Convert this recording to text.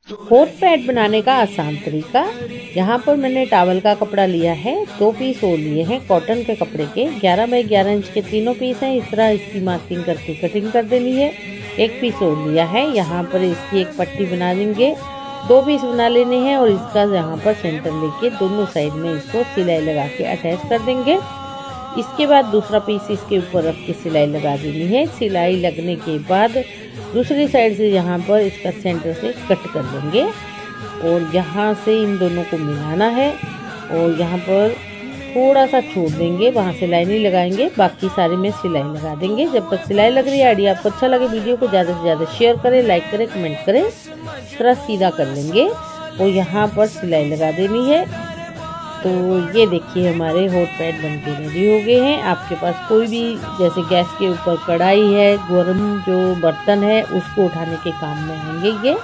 होट पैड बनाने का आसान तरीका। यहाँ पर मैंने टॉवल का कपड़ा लिया है, 2 पीस और लिए हैं कॉटन के कपड़े के। 11 बाई 11 इंच के तीनों पीस हैं। इस तरह इसकी मार्किंग करके कटिंग कर देनी है। 1 पीस और लिया है। यहाँ पर इसकी एक पट्टी बना देंगे। 2 पीस बना लेने हैं और इसका यहाँ पर सेंटर लेके दोनों साइड में इसको सिलाई लगा के अटैच कर देंगे। इसके बाद दूसरा पीस इसके ऊपर रख के सिलाई लगा देनी है। सिलाई लगने के बाद दूसरी साइड से यहाँ पर इसका सेंटर से कट कर देंगे और यहाँ से इन दोनों को मिलाना है और यहाँ पर थोड़ा सा छोड़ देंगे, वहाँ से लाइन ही लगाएंगे। बाकी सारे में सिलाई लगा देंगे। जब तक सिलाई लग रही है, आइडिया आपको अच्छा लगे वीडियो को ज़्यादा से ज़्यादा शेयर करें, लाइक करें, कमेंट करें। इस तरह सीधा कर लेंगे और यहाँ पर सिलाई लगा देनी है। तो ये देखिए हमारे होट पैड बनके रेडी हो गए हैं। आपके पास कोई भी जैसे गैस के ऊपर कढ़ाई है, गर्म जो बर्तन है, उसको उठाने के काम में आएंगे ये।